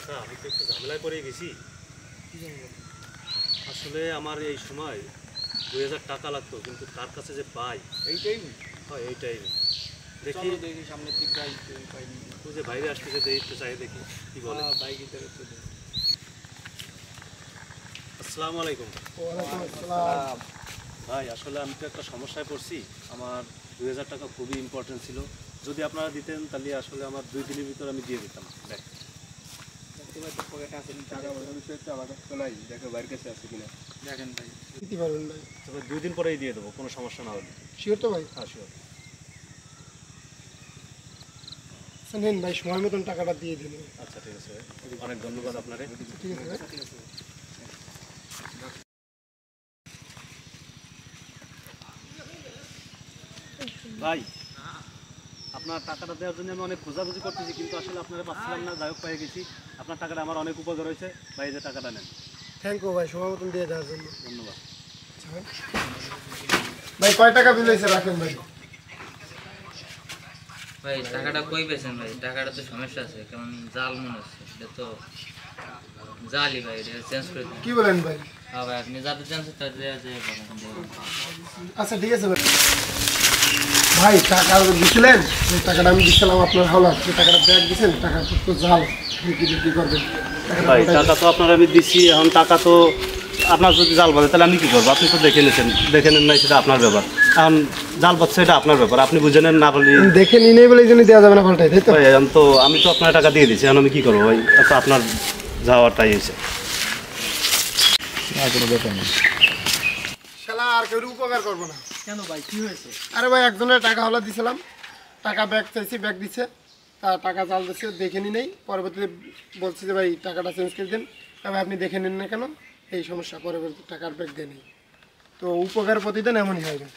আচ্ছা আমি তো একটু ঝামেলায় পড়ে গেছি। আসলে আমার এই সময় 2000 টাকা লাগতো, কিন্তু তার কাছে যে পাই এইটাই হয় এইটাই দেখি। দেখি সামনের দিক পাইনি। ও যে বাইরে আসতেছে দেখতে চাই, দেখি কি বলে। বাইক ইধারে তো আসসালামু আলাইকুম। ওয়ালাইকুম আসসালাম। ভাই আসলে আমি তো একটা সমস্যায় পড়ছি। আমার 2000 টাকা খুবই ইম্পর্টেন্ট ছিল। যদি আপনারা দিতেন তাহলে আসলে আমার 2 দিনের ভিতর আমি দিয়ে দিতাম। দেখ পকেটে আছে টাকা পয়সা বিষয় তো আমার কাছে তো নাই, দেখো বাইরের কাছে আছে কিনা দেখেন ভাই। দিতে পারবেন ভাই? তবে 2 দিন পরেই দিয়ে দেবো, কোনো সমস্যা না হলে। শিওর তো ভাই? হ্যাঁ শিওর। আচ্ছা নেন ভাই, সময় মতন টাকাটা দিয়ে দিন। আচ্ছা ঠিক আছে, অনেক ধন্যবাদ আপনারে। ঠিক আছে ভাই। ভাই আপনার টাকাটা দেওয়ার জন্য আমি অনেক খোঁজাখুঁজি করতেছি, কিন্তু আসলে আপনারা পাচ্ছিলাম না। যাই হোক পেয়ে গেছি। আপনার টাকাটা আমার অনেক উপকার হয়েছে ভাই, এই যে টাকাটা নেন। থ্যাংক ইউ ভাই, সময় মতন দিয়ে দেওয়ার জন্য। ধন্যবাদ। আচ্ছা ভাই, ভাই কয় টাকা বিল হয়েছে রাখেন ভাই। ভাই টাকাটা কই পেয়েছেন ভাই? টাকাটা তো সমস্যা আছে, কেমন জাল মনে হচ্ছে। এটা তো জালই ভাই, এটা চেঞ্জ করে দিন। কি বলেন ভাই? হ্যাঁ ভাই, আপনি যাতে চেঞ্জ করতে আচ্ছা ঠিক আছে ভাই। ভাই টাকা দিছিলেন, যে টাকাটা আমি দিছিলাম আপনার হাওলা, যে টাকাটা ব্যাগ দিচ্ছেন, টাকা তো জাল। কি করবেন? ভাই টাকা তো আপনার আমি দিচ্ছি, এখন টাকা তো আপনার যদি জাল বাঁধে তাহলে আমি কী করবো? আপনি তো দেখে নিয়েছেন, দেখে নেন নাই সেটা আপনার ব্যাপার। এখন জাল বাঁধছে এটা আপনার ব্যাপার, আপনি বুঝে নেন না বলি। দেখে নিয়ে নেই বলে এই জন্য দেওয়া যাবে না পাল্টাই, তাই তো? ভাই এখন তো আমি তো আপনার টাকা দিয়ে দিচ্ছি, এখন আমি কী করবো ভাই? আচ্ছা আপনার যাওয়ারটাই হয়েছে। কোনো ব্যাপার নেই। শালা আর কেউ উপকার করবো না। কেন ভাই কি হয়েছে? আরে ভাই একজনের টাকা হাওলা দিছিলাম, টাকা ব্যাগ চাইছি, ব্যাগ দিচ্ছে, তা টাকা জাল দিচ্ছে, দেখে নি নেই। পরবর্তীতে বলছি যে ভাই টাকাটা চেঞ্জ করে দিন, তবে আপনি দেখে নিন না কেন, এই সমস্যা, পরবর্তী টাকার ব্যাগ দেয়নি। তো উপকার প্রতিদিন এমনই হয় না।